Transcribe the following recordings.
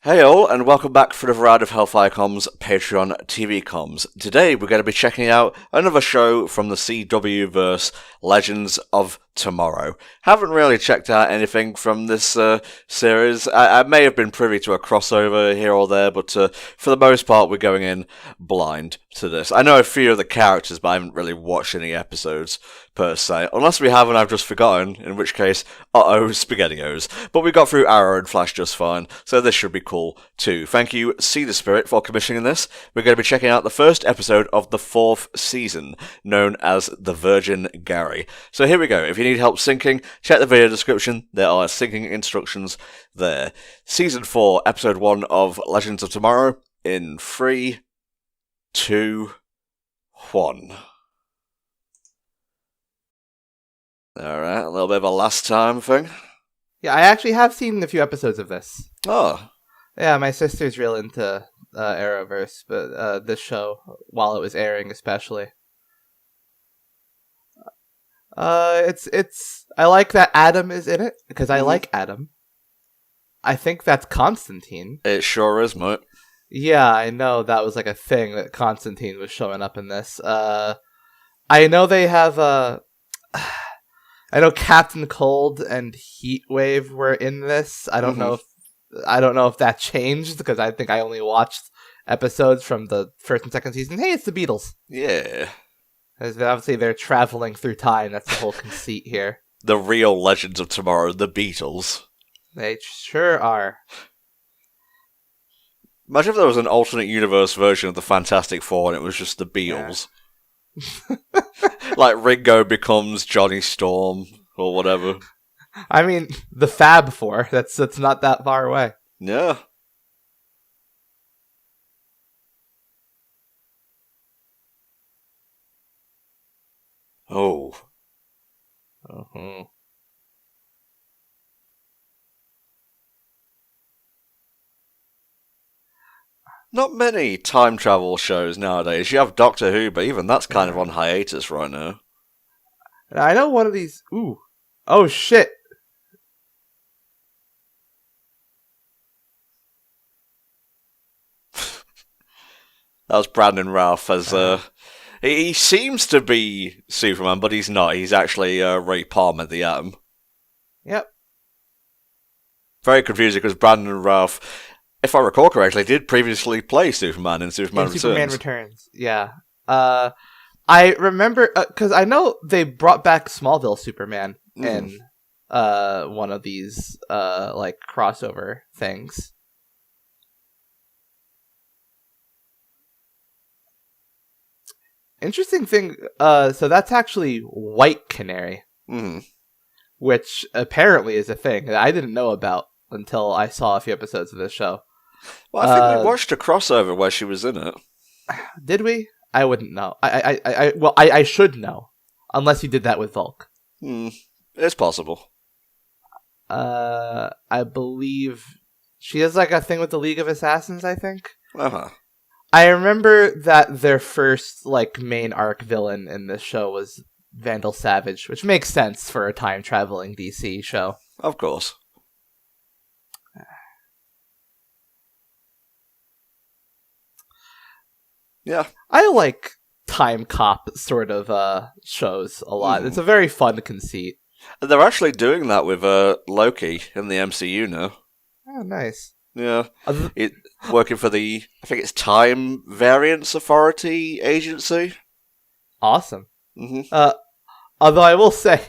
Hey all, and welcome back for another round of HellfireComms Patreon TV comms. Today we're going to be checking out another show from the CW verse, Legends of Tomorrow. Haven't really checked out anything from this series. I may have been privy to a crossover here or there, but for the most part we're going in blind to this. I know a few of the characters, but I haven't really watched any episodes per se. Unless we have and I've just forgotten, in which case, SpaghettiOs. But we got through Arrow and Flash just fine, so this should be cool too. Thank you, See the Spirit, for commissioning this. We're going to be checking out the first episode of the 4th season, known as The Virgin Gary. So here we go. If you need help syncing, check the video description. There are syncing instructions there. Season 4, Episode 1 of Legends of Tomorrow, in 3, 2, 1. Alright, a little bit of a last time thing. Yeah, I actually have seen a few episodes of this. Oh. Yeah, my sister's real into Arrowverse, but this show, while it was airing especially. It's I like that Adam is in it, because I like Adam. I think that's Constantine. It sure is, mate. Yeah, I know that was like a thing that Constantine was showing up in this. I know they have I know Captain Cold and Heatwave were in this. I don't know if that changed, because I think I only watched episodes from the first and second season. Hey, it's the Beatles. Yeah. As obviously they're traveling through time. That's the whole conceit here. The real Legends of Tomorrow, the Beatles. They sure are. Imagine if there was an alternate universe version of the Fantastic Four and it was just the Beatles. Yeah. Like Ringo becomes Johnny Storm or whatever. I mean, the Fab Four. That's not that far away. Yeah. Oh. Uh-huh. Not many time travel shows nowadays. You have Doctor Who, but even that's kind of on hiatus right now. I know one of these... Ooh. Oh, shit. That was Brandon Routh as... He seems to be Superman, but he's not. He's actually Ray Palmer, the Atom. Yep. Very confusing, because Brandon Routh, if I recall correctly, did previously play Superman in Superman Returns. Superman Returns, yeah. I remember, because I know they brought back Smallville Superman in one of these like crossover things. Interesting thing, so that's actually White Canary, which apparently is a thing that I didn't know about until I saw a few episodes of this show. Well, I think we watched a crossover where she was in it. Did we? I wouldn't know. I should know, unless you did that with Volk. It's possible. I believe she has like a thing with the League of Assassins, I think. Uh-huh. I remember that their first like main arc villain in this show was Vandal Savage, which makes sense for a time traveling DC show. Of course. Yeah. I like time cop sort of shows a lot. It's a very fun conceit. They're actually doing that with Loki in the MCU now. Oh, nice. Yeah. Working for the, I think it's Time Variance Authority Agency. Awesome. Although I will say,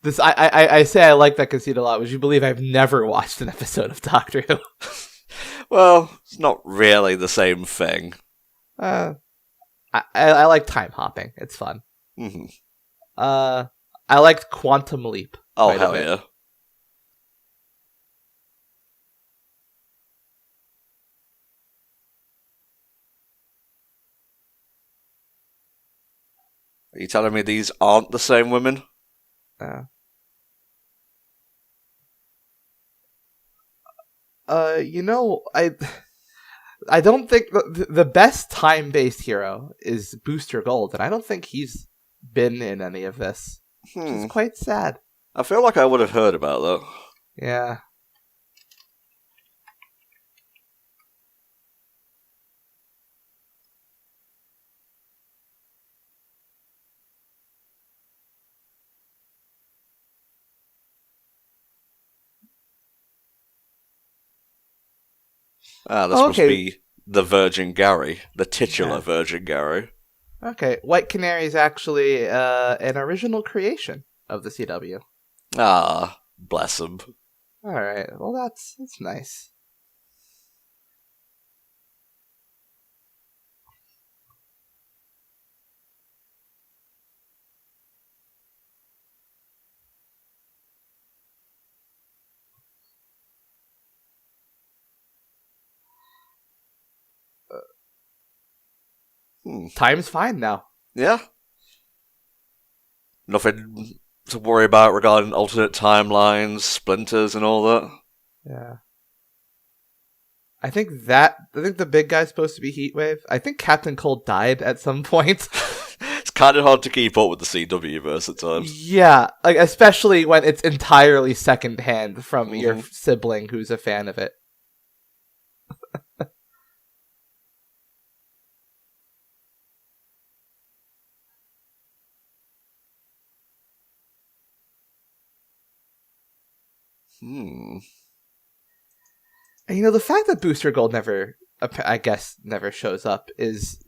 this I say I like that conceit a lot. Would you believe I've never watched an episode of Doctor Who? Well, it's not really the same thing. I like time hopping. It's fun. I liked Quantum Leap. Oh, hell yeah. Are you telling me these aren't the same women? You know, I don't think the best time-based hero is Booster Gold, and I don't think he's been in any of this. Which is quite sad. I feel like I would have heard about that. Yeah. Ah, this Oh, must okay. be the Virgin Gary, the titular Yeah. Virgin Gary. Okay, White Canary is actually an original creation of the CW. Ah, bless him. All right, well that's nice. Time's fine now. Yeah. Nothing to worry about regarding alternate timelines, splinters, and all that. Yeah. I think the big guy's supposed to be Heatwave. I think Captain Cold died at some point. It's kind of hard to keep up with the CW verse at times. Yeah, like especially when it's entirely secondhand from your sibling who's a fan of it. Hmm. And the fact that Booster Gold never shows up is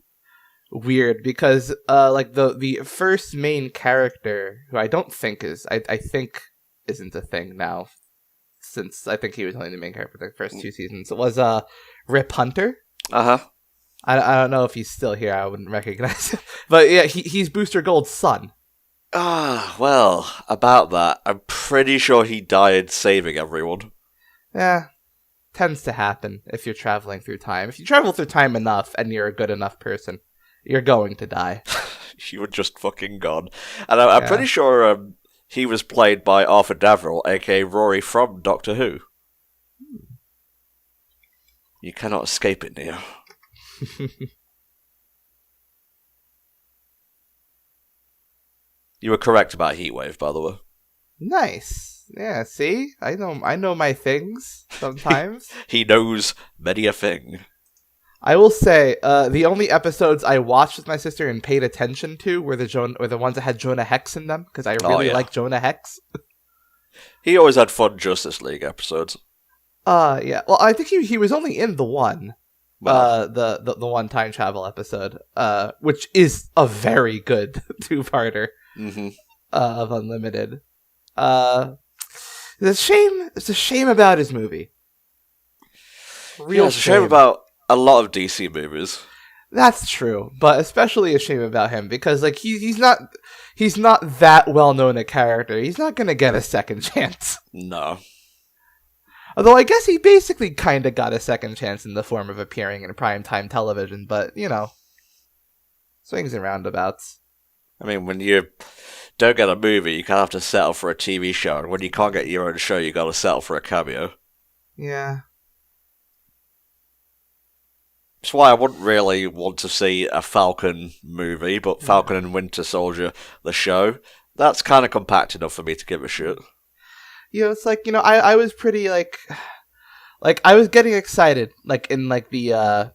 weird because like the first main character, who I don't think is I think isn't a thing now, since I think he was only the main character for the first 2 seasons. It was Rip Hunter. Uh-huh. I don't know if he's still here. I wouldn't recognize him. But yeah, he's Booster Gold's son. Ah, well, about that, I'm pretty sure he died saving everyone. Yeah, tends to happen if you're traveling through time. If you travel through time enough and you're a good enough person, you're going to die. You were just fucking gone. And I'm pretty sure he was played by Arthur Daverill, aka Rory from Doctor Who. You cannot escape it, Neo. You were correct about Heatwave, by the way. Nice. Yeah, see? I know my things sometimes. He knows many a thing. I will say, the only episodes I watched with my sister and paid attention to were the ones that had Jonah Hex in them, because I really like Jonah Hex. He always had fun Justice League episodes. Yeah. Well, I think he was only in the one. Well, the one time travel episode, which is a very good 2-parter of Unlimited. It's a shame about his movie. It's a shame about a lot of DC movies. That's true, but especially a shame about him because like he's not that well known a character. He's not gonna get a second chance. No. Although I guess he basically kind of got a second chance in the form of appearing in primetime television, but swings and roundabouts. I mean, when you don't get a movie, you kind of have to settle for a TV show, and when you can't get your own show, you gotta settle for a cameo. Yeah. That's why I wouldn't really want to see a Falcon movie, but Falcon and Winter Soldier, the show, that's kind of compact enough for me to give a shit. It's like, I was pretty, like I was getting excited, like, in, like, the,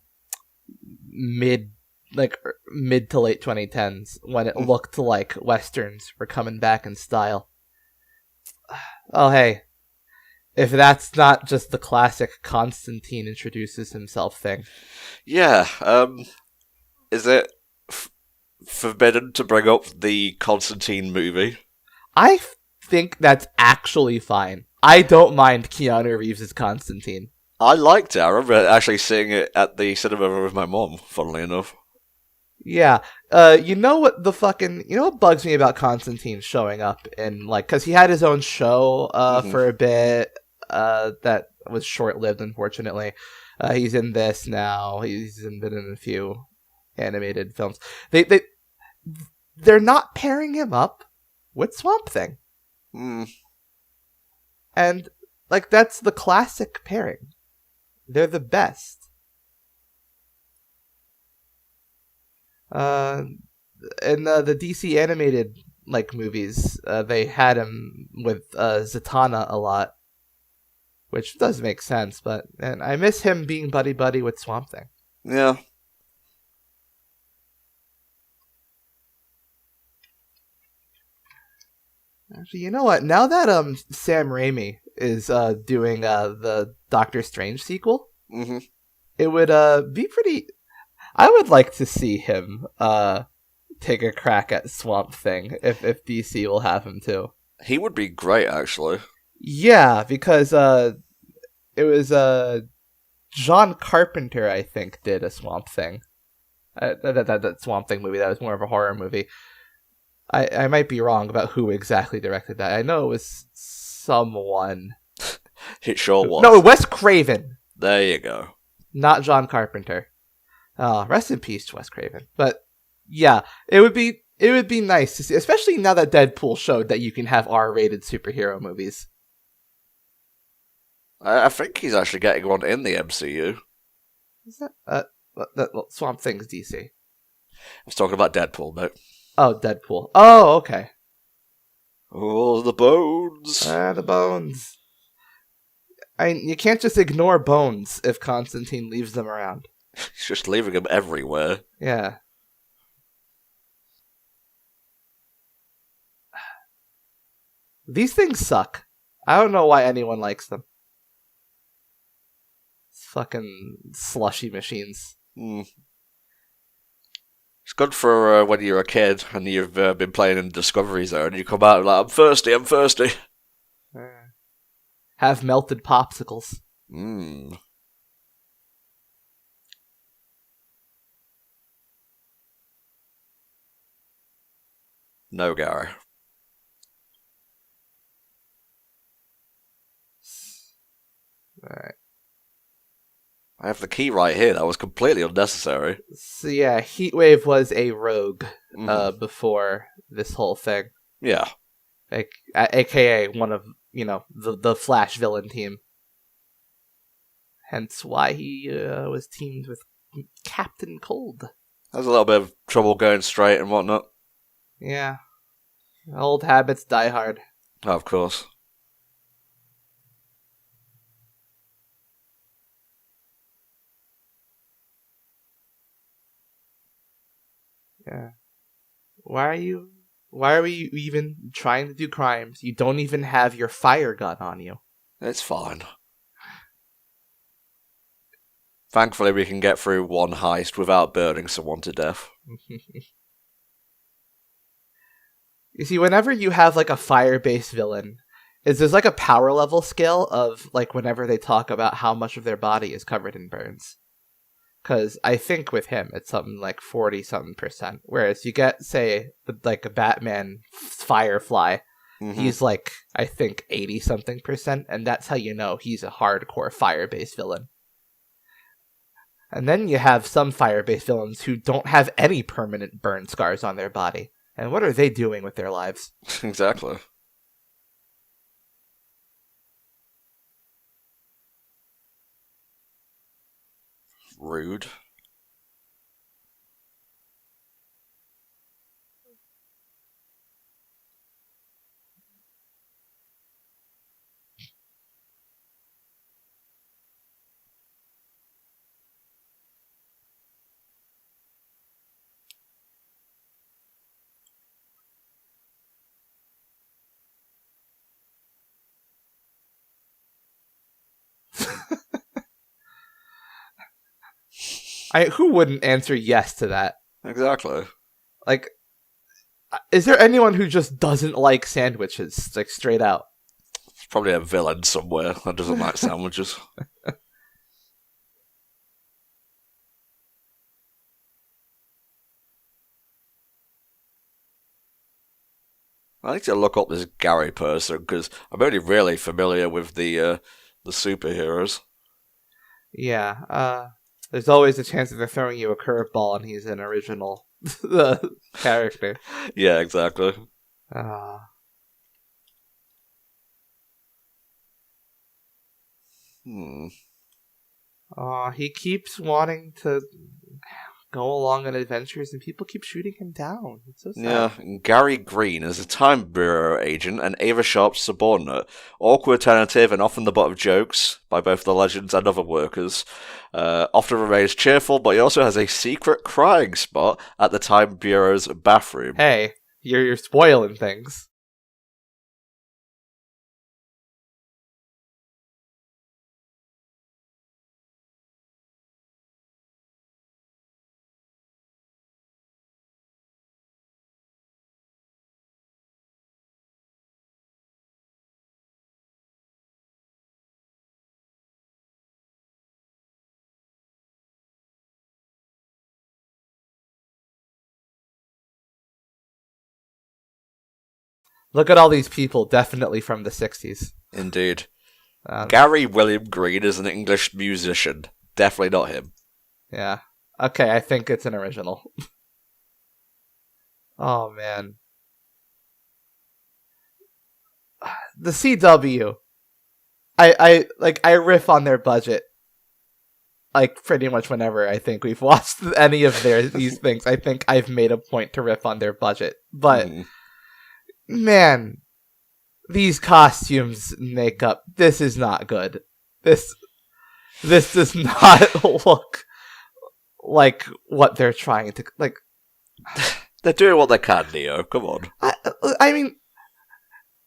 mid to late 2010s, when it looked like Westerns were coming back in style. Oh, hey. If that's not just the classic Constantine introduces himself thing. Yeah, is it forbidden to bring up the Constantine movie? I think that's actually fine. I don't mind Keanu Reeves' Constantine. I liked it. I remember actually seeing it at the cinema with my mom, funnily enough. Yeah. You know what bugs me about Constantine showing up in, like, because he had his own show for a bit that was short-lived, unfortunately. He's in this now. He's been in a few animated films. They're not pairing him up with Swamp Thing. And, like, that's the classic pairing. They're the best. In the DC animated, like, movies, they had him with Zatanna a lot, which does make sense, and I miss him being buddy-buddy with Swamp Thing. Yeah. Actually, you know what? Now that Sam Raimi is doing the Doctor Strange sequel, it would be pretty. I would like to see him take a crack at Swamp Thing if DC will have him too. He would be great, actually. Yeah, because it was John Carpenter, I think, did a Swamp Thing. That Swamp Thing movie, that was more of a horror movie. I might be wrong about who exactly directed that. I know it was someone. It sure was. No, Wes Craven. There you go. Not John Carpenter. Rest in peace to Wes Craven. But yeah, it would be nice to see, especially now that Deadpool showed that you can have R-rated superhero movies. I think he's actually getting one in the MCU. Is that Swamp Thing's DC? I was talking about Deadpool, mate. Oh, Deadpool. Oh, okay. Oh, the bones. The bones. You can't just ignore bones if Constantine leaves them around. He's just leaving them everywhere. Yeah. These things suck. I don't know why anyone likes them. It's fucking slushy machines. It's good for when you're a kid and you've been playing in Discovery Zone and you come out like, I'm thirsty. Have melted popsicles. No, Gary. Alright. I have the key right here. That was completely unnecessary. So yeah, Heatwave was a rogue before this whole thing. Yeah. Like, aka one of, the Flash villain team. Hence why he was teamed with Captain Cold. Has a little bit of trouble going straight and whatnot. Yeah. Old habits die hard. Oh, of course. Yeah. Why are we even trying to do crimes? You don't even have your fire gun on you. It's fine. Thankfully, we can get through one heist without burning someone to death. You see, whenever you have, like, a fire-based villain, there's, like, a power level scale of, like, whenever they talk about how much of their body is covered in burns. Because I think with him, it's something like 40-something%. Whereas you get, say, like, a Batman Firefly, he's, like, I think 80-something%, and that's how you know he's a hardcore fire-based villain. And then you have some fire-based villains who don't have any permanent burn scars on their body. And what are they doing with their lives? Exactly. Rude. Who wouldn't answer yes to that? Exactly. Like, is there anyone who just doesn't like sandwiches, like, straight out? There's probably a villain somewhere that doesn't like sandwiches. I need to look up this Gary person because I'm only really familiar with the superheroes. Yeah, there's always a chance that they're throwing you a curveball and he's an original character. Yeah, exactly. He keeps wanting to go along on adventures and people keep shooting him down. It's so sad. Yeah, Gary Green is a Time Bureau agent and Ava Sharp's subordinate. Awkward, tentative, and often the butt of jokes by both the Legends and other workers. Often remains cheerful, but he also has a secret crying spot at the Time Bureau's bathroom. Hey, you're spoiling things. Look at all these people, definitely from the 60s. Indeed. Gary William Green is an English musician. Definitely not him. Yeah. Okay, I think it's an original. Oh, man. The CW. I riff on their budget. Like, pretty much whenever I think we've watched any of these things, I think I've made a point to riff on their budget. But, man, these costumes, makeup, this is not good. This does not look like what they're trying to, like... They're doing what they can, Neo. Come on. I mean,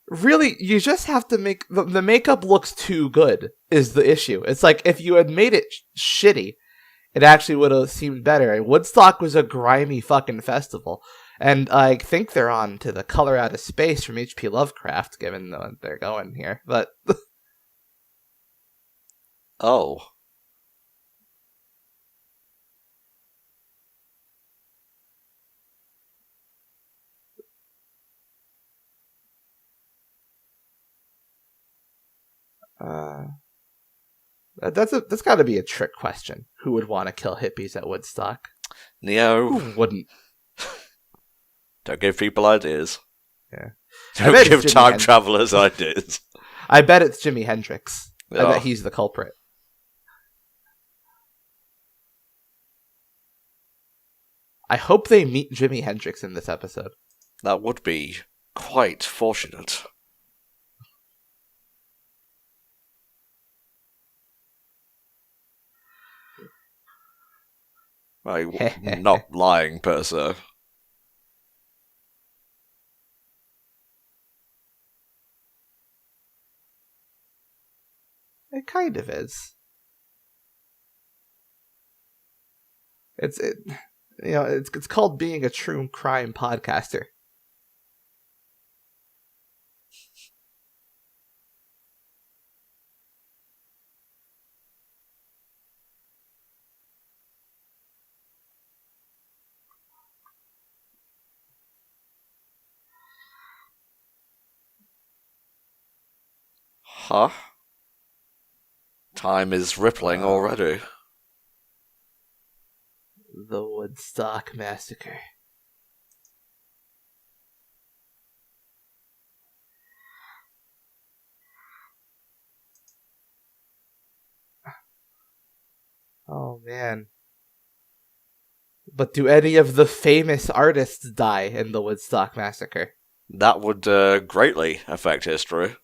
really, you just have to make... The makeup looks too good, is the issue. It's like, if you had made it shitty, it actually would have seemed better. Woodstock was a grimy fucking festival. And I think they're on to the Color Out of Space from H.P. Lovecraft, given that they're going here. But... Oh. That's got to be a trick question. Who would want to kill hippies at Woodstock? Neo. Who wouldn't? Don't give people ideas. Yeah. Don't give time travelers ideas. I bet it's Jimi Hendrix. Oh. I bet he's the culprit. I hope they meet Jimi Hendrix in this episode. That would be quite fortunate. Not lying, per se. It kind of is. It's called being a true crime podcaster. Huh? Time is rippling already. The Woodstock Massacre. Oh, man. But do any of the famous artists die in the Woodstock Massacre? That would greatly affect history.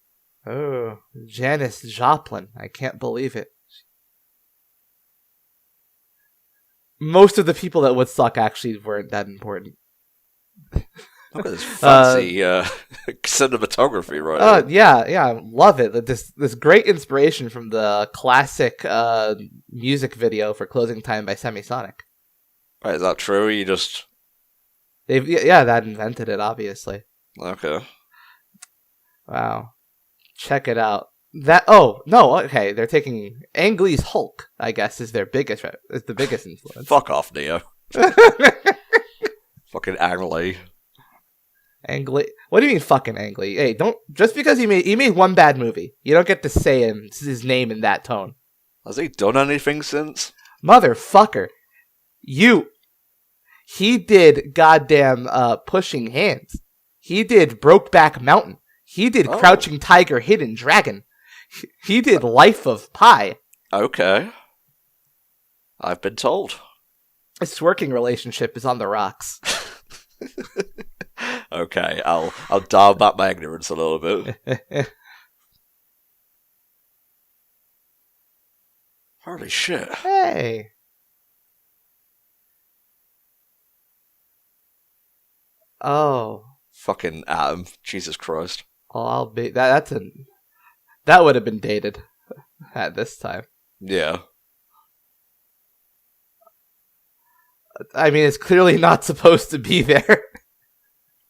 Oh, Janis Joplin. I can't believe it. Most of the people at Woodstock actually weren't that important. Look at this fancy cinematography right here. Yeah, love it. This great inspiration from the classic music video for Closing Time by Semisonic. Wait, is that true? You just... that invented it, obviously. Okay. Wow. Check it out. Okay, they're taking Ang Lee's Hulk, I guess, is the biggest influence. Fuck off, Neo. Fucking Ang Lee. Ang Lee. What do you mean fucking Ang Lee? Hey, don't, just because he made one bad movie, you don't get to say his name in that tone. Has he done anything since? Motherfucker. He did goddamn Pushing Hands. He did Brokeback Mountain. He did Crouching Tiger, Hidden Dragon. He did Life of Pi. Okay. I've been told. His working relationship is on the rocks. Okay, I'll dial back my ignorance a little bit. Holy shit. Hey. Oh. Fucking Atom. Jesus Christ. Oh, I'll be that would have been dated at this time. Yeah. I mean, it's clearly not supposed to be there.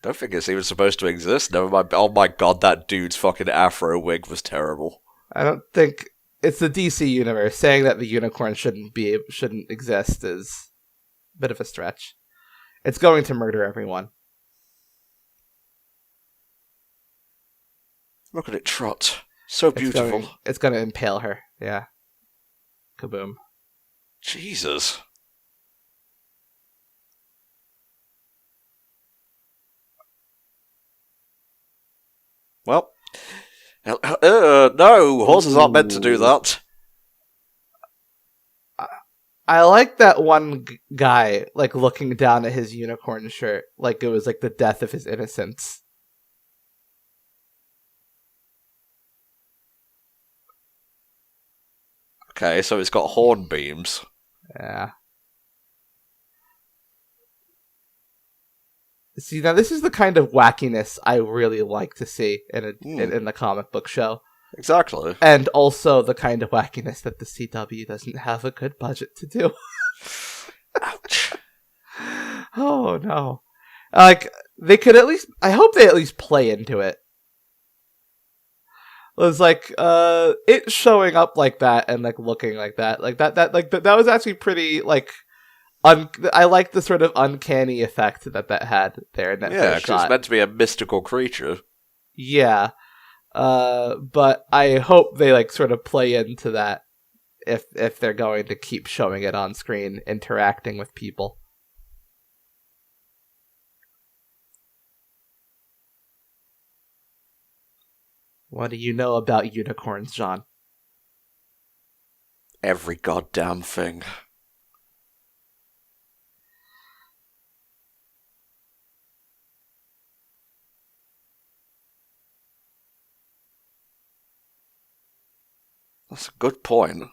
Don't think it's even supposed to exist. Never mind. Oh my god, that dude's fucking afro wig was terrible. I don't think it's the DC universe. Saying that the unicorn shouldn't exist is a bit of a stretch. It's going to murder everyone. Look at it trot. So beautiful. It's going to impale her. Yeah. Kaboom. Jesus. Well, no, horses aren't meant to do that. I like that one guy, like, looking down at his unicorn shirt, like it was, like, the death of his innocence. Okay, so it's got horn beams. Yeah. See, now this is the kind of wackiness I really like to see in the comic book show. Exactly. And also the kind of wackiness that the CW doesn't have a good budget to do. Ouch. Oh, no. Like, they could at least... I hope they at least play into it. It was like, it showing up like that and, like, looking like that. Like, that was actually pretty, like... I like the sort of uncanny effect that had there in that Yeah, first because shot. it's meant to be a mystical creature. Yeah. But I hope they, like, sort of play into that if they're going to keep showing it on screen, interacting with people. What do you know about unicorns, John? Every goddamn thing. That's a good point.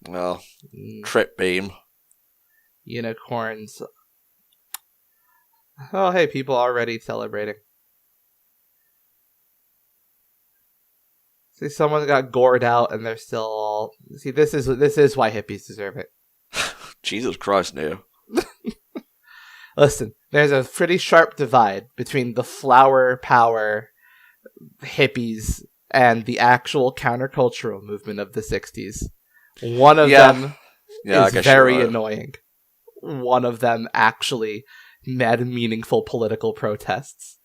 Well, trip beam. Unicorns. Oh, hey, people already celebrating. See, someone got gored out and they're still all... See, this is why hippies deserve it. Jesus Christ, Neo. Listen, there's a pretty sharp divide between the flower power hippies and the actual countercultural movement of the 60s. One of them is very annoying. One of them actually made meaningful political protests.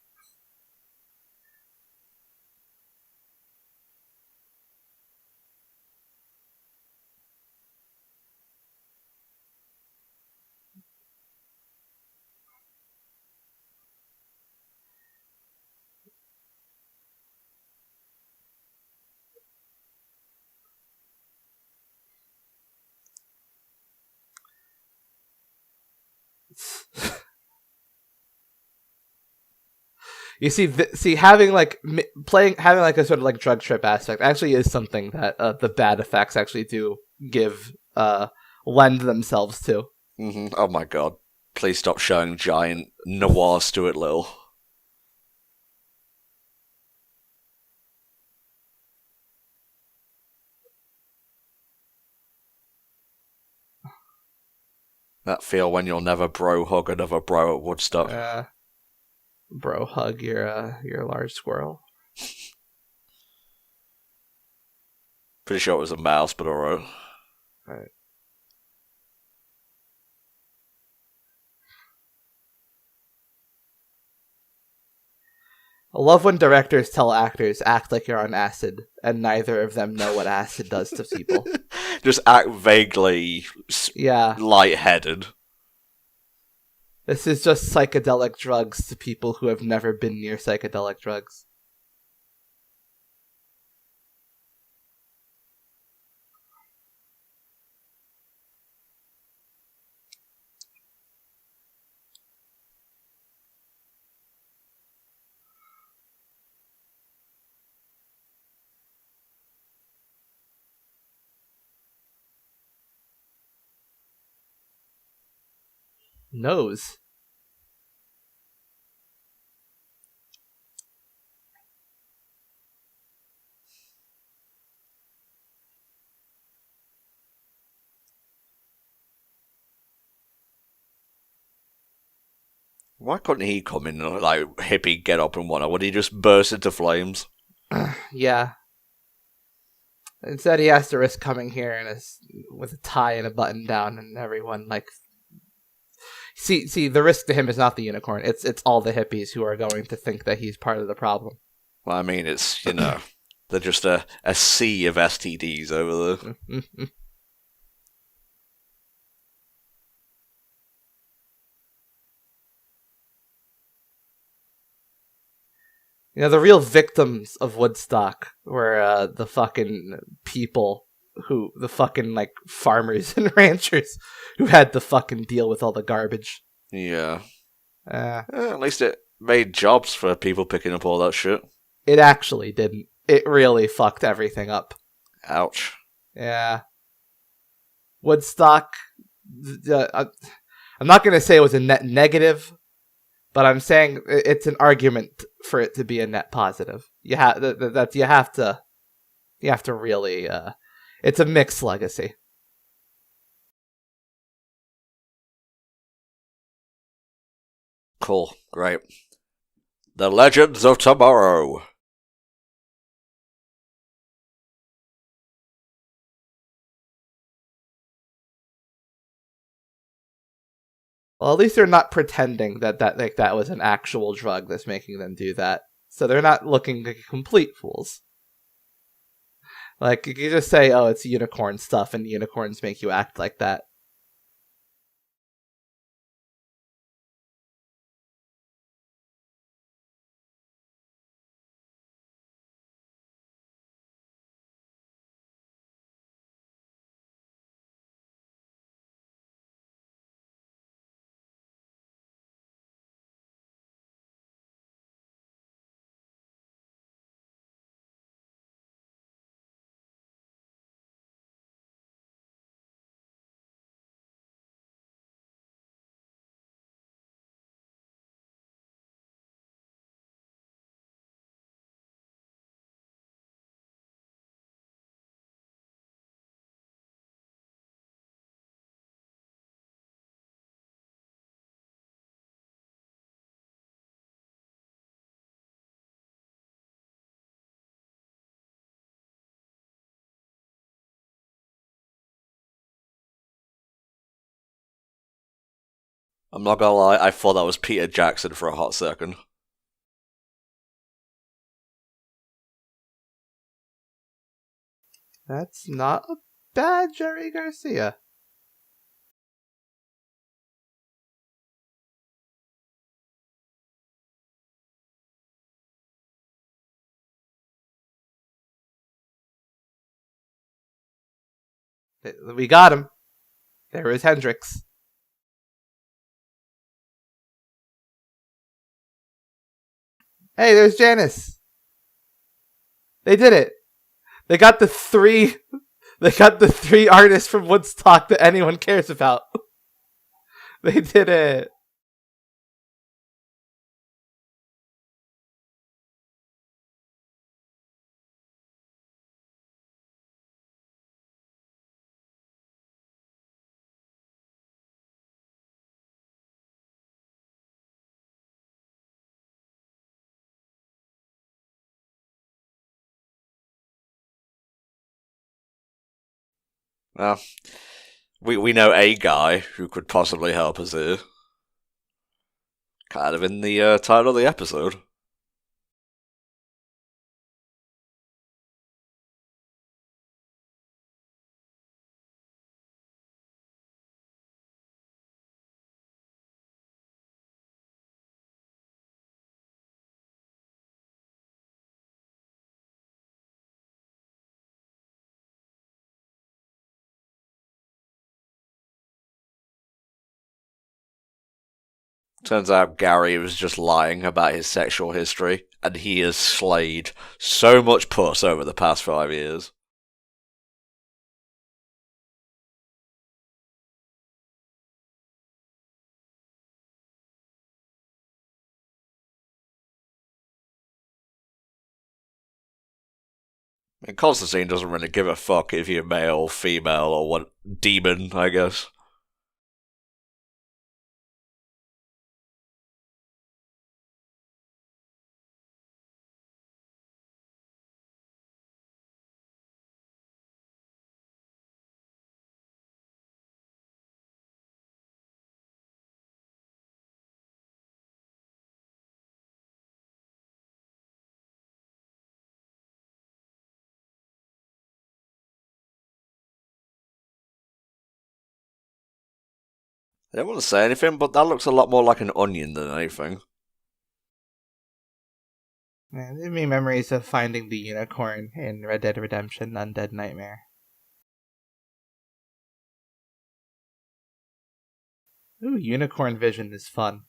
You see, having like having like a sort of like drug trip aspect actually is something that the bad effects actually do lend themselves to. Mm-hmm. Oh my god! Please stop showing giant noir Stuart Little. That feel when you'll never bro hug another bro at Woodstock. Bro hug your large squirrel. Pretty sure it was a mouse, but alright. Right. I love when directors tell actors act like you're on acid, and neither of them know what acid does to people. Just act vaguely lightheaded. This is just psychedelic drugs to people who have never been near psychedelic drugs. Nose. Why couldn't he come in like hippie get up and whatnot? Would he just burst into flames? Yeah. Instead, he has to risk coming here with a tie and a button down, and everyone like. See, the risk to him is not the unicorn. It's all the hippies who are going to think that he's part of the problem. Well, I mean, it's they're just a sea of STDs over there. The real victims of Woodstock were the fucking people the fucking, like, farmers and ranchers who had to fucking deal with all the garbage. Yeah. At least it made jobs for people picking up all that shit. It actually didn't. It really fucked everything up. Ouch. Yeah. Woodstock, I'm not going to say it was a net negative, but I'm saying it's an argument for it to be a net positive. You have to really. It's a mixed legacy. Cool. Great. The Legends of Tomorrow. Well, at least they're not pretending that was an actual drug that's making them do that. So they're not looking like complete fools. Like, you can just say, oh, it's unicorn stuff, and unicorns make you act like that. I'm not gonna lie, I thought that was Peter Jackson for a hot second. That's not a bad Jerry Garcia. We got him. There is Hendrix. Hey, there's Janice. They did it. They got the three artists from Woodstock that anyone cares about. They did it. Well, we know a guy who could possibly help us here. Kind of in the title of the episode. Turns out Gary was just lying about his sexual history, and he has slayed so much puss over the past 5 years. And Constantine doesn't really give a fuck if you're male, female, or what demon, I guess. I don't want to say anything, but that looks a lot more like an onion than anything. Man, give me memories of finding the unicorn in Red Dead Redemption Undead Nightmare. Ooh, unicorn vision is fun.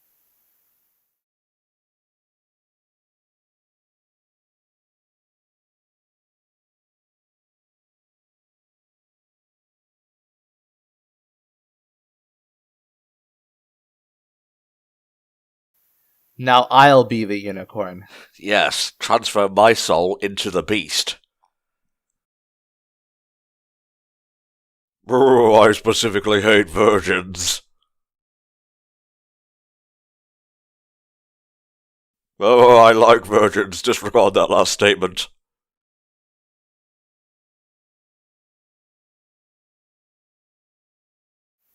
Now I'll be the unicorn. Yes, transfer my soul into the beast. Oh, I specifically hate virgins. Oh, I like virgins. Disregard that last statement.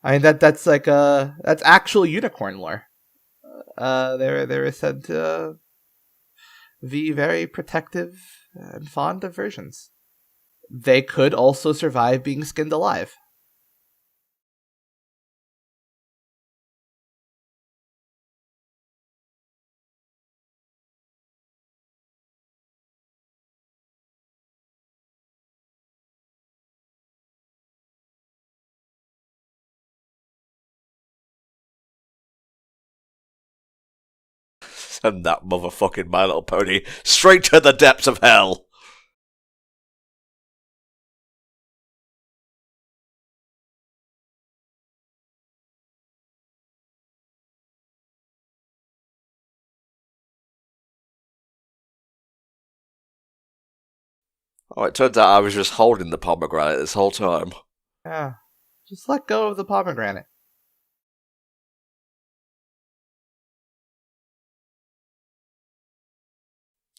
I mean that's that's actual unicorn lore. They're said to be very protective and fond of virgins. They could also survive being skinned alive. Send that motherfucking My Little Pony straight to the depths of hell. Oh, it turns out I was just holding the pomegranate this whole time. Yeah. Just let go of the pomegranate.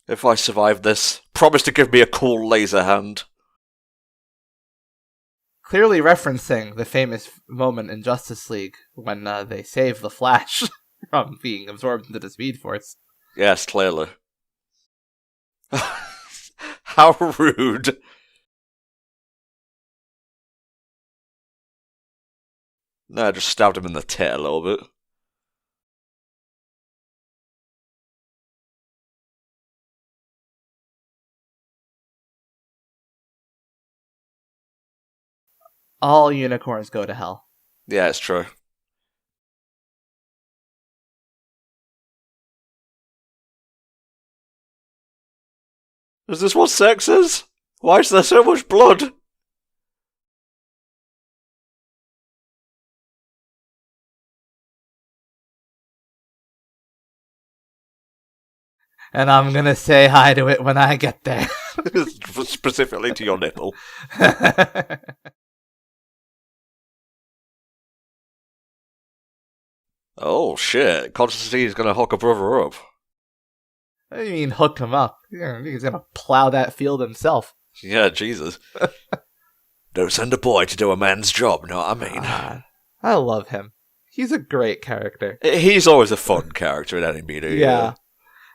If I survive this, promise to give me a cool laser hand. Clearly referencing the famous moment in Justice League when they save the Flash from being absorbed into the Speed Force. Yes, clearly. How rude. No, I just stabbed him in the tit a little bit. All unicorns go to hell. Yeah, it's true. Is this what sex is? Why is there so much blood? And I'm gonna say hi to it when I get there. Specifically to your nipple. Oh shit, Constantine's gonna hook a brother up. What do you mean hook him up? He's gonna plow that field himself. Yeah, Jesus. Don't send a boy to do a man's job, know what I mean? I love him. He's a great character. He's always a fun character in any media. Yeah.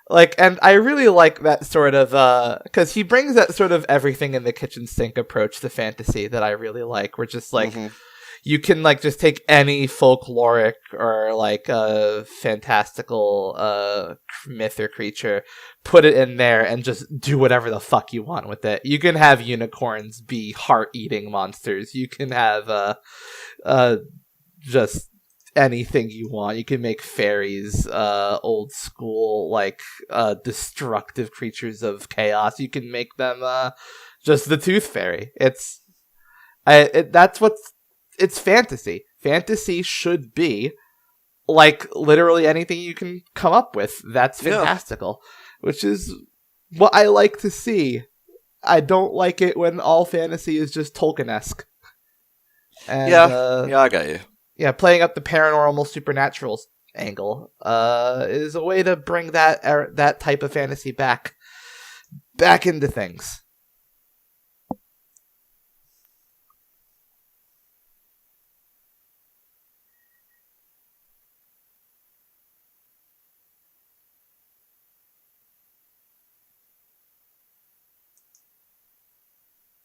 Like, and I really like that sort of, because he brings that sort of everything in the kitchen sink approach to fantasy that I really like. We're just like, you can like just take any folkloric or like fantastical myth or creature, put it in there, and just do whatever the fuck you want with it. You can have unicorns be heart-eating monsters. You can have just anything you want. You can make fairies old school, like destructive creatures of chaos. You can make them just the Tooth Fairy. It's fantasy. Fantasy should be like literally anything you can come up with. That's fantastical, which is what I like to see. I don't like it when all fantasy is just Tolkien-esque. And, yeah, I get you. Yeah, playing up the paranormal supernatural angle is a way to bring that type of fantasy back into things.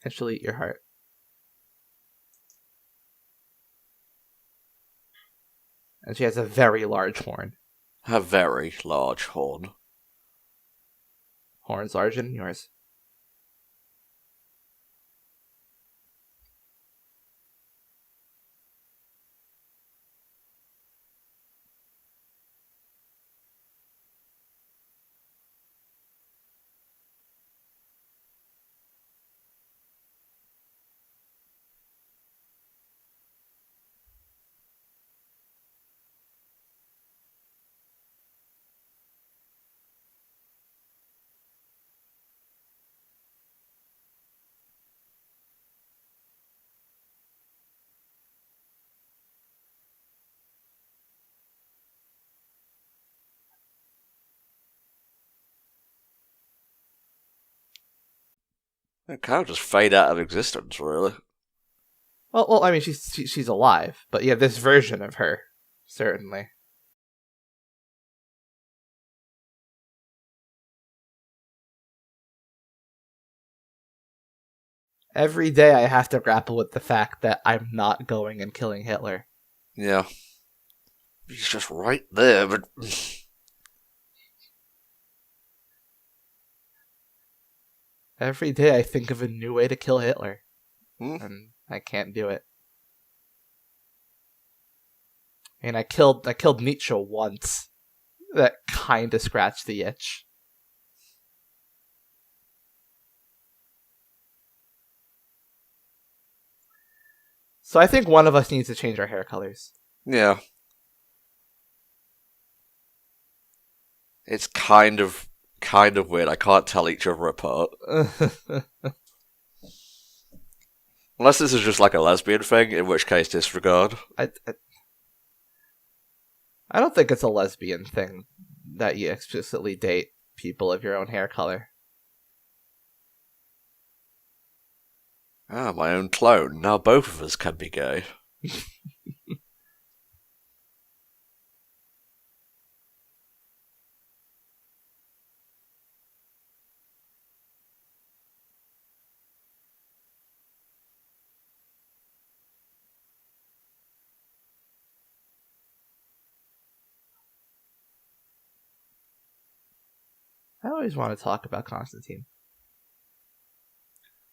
And she'll eat your heart. And she has a very large horn. A very large horn. Horns larger than yours. It kind of just fade out of existence, really. Well, I mean, she's alive, but yeah, this version of her, certainly. Every day I have to grapple with the fact that I'm not going and killing Hitler. Yeah. He's just right there, but... Every day I think of a new way to kill Hitler. And I can't do it. I mean, I killed Nietzsche once. That kinda scratched the itch. So I think one of us needs to change our hair colors. Yeah. It's kind of weird. I can't tell each other apart. Unless this is just like a lesbian thing, in which case disregard. I don't think it's a lesbian thing that you explicitly date people of your own hair color. Ah, my own clone. Now both of us can be gay. I always want to talk about Constantine.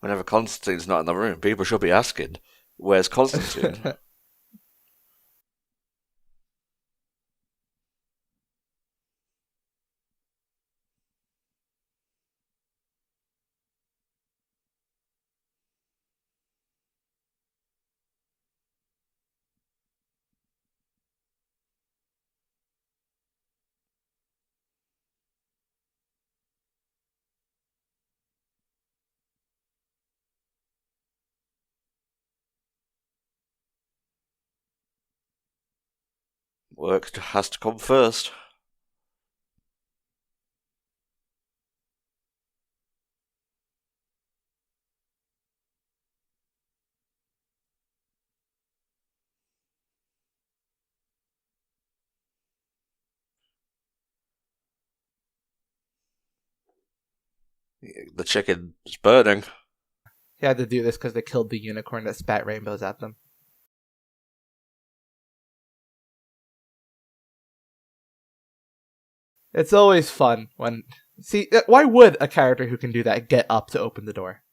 Whenever Constantine's not in the room, people should be asking, where's Constantine? Work has to come first. The chicken is burning. He had to do this because they killed the unicorn that spat rainbows at them. It's always fun when... See, why would a character who can do that get up to open the door?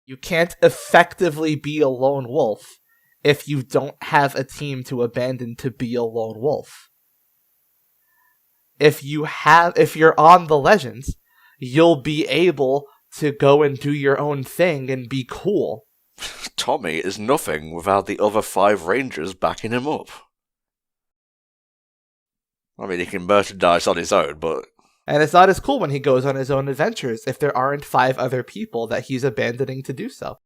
You can't effectively be a lone wolf if you don't have a team to abandon to be a lone wolf. If you're on the Legends, you'll be able to go and do your own thing and be cool. Tommy is nothing without the other 5 Rangers backing him up. I mean, he can merchandise on his own, but... And it's not as cool when he goes on his own adventures if there aren't 5 other people that he's abandoning to do so.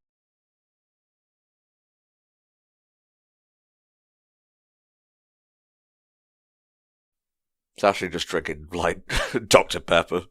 It's actually just drinking, like, Dr. Pepper.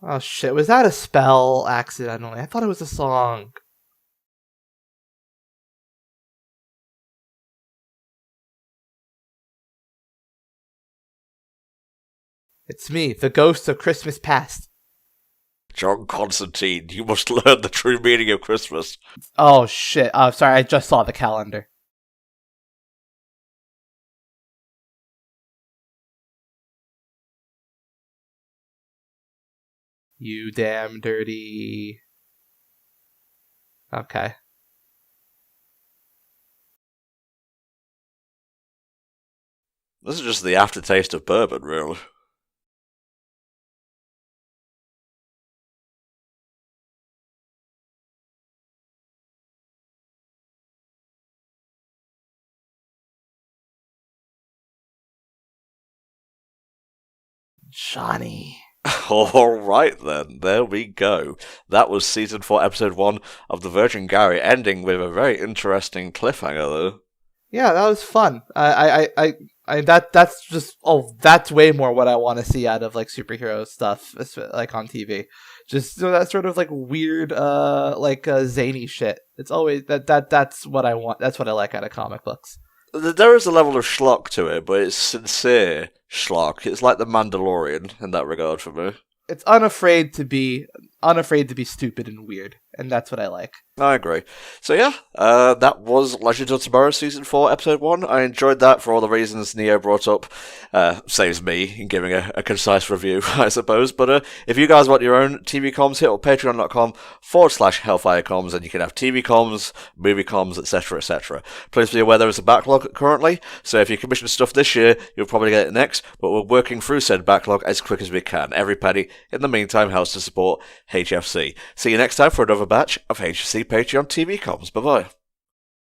Oh shit, was that a spell accidentally? I thought it was a song. It's me, the ghost of Christmas past. John Constantine, you must learn the true meaning of Christmas. Oh shit, sorry, I just saw the calendar. You damn dirty... Okay. This is just the aftertaste of bourbon, really. Johnny. Alright then, there we go. That was Season 4, Episode 1 of The Virgin Gary, ending with a very interesting cliffhanger, though. Yeah, that was fun. That's way more what I want to see out of like superhero stuff, like on TV. Just that sort of like weird, zany shit. It's always that's what I want. That's what I like out of comic books. There is a level of schlock to it, but it's sincere schlock. It's like The Mandalorian in that regard for me. It's unafraid to be stupid and weird, and that's what I like. I agree. So yeah, that was Legends of Tomorrow Season 4, Episode 1. I enjoyed that for all the reasons Neo brought up. Saves me in giving a concise review, I suppose. But if you guys want your own TV comms, hit up patreon.com/HellfireComms, and you can have TV comms, movie comms, etc, etc. Please be aware there is a backlog currently, so if you commission stuff this year, you'll probably get it next, but we're working through said backlog as quick as we can. Every penny, in the meantime, helps to support HFC. See you next time for another batch of HFC Patreon TV comms. Bye-bye.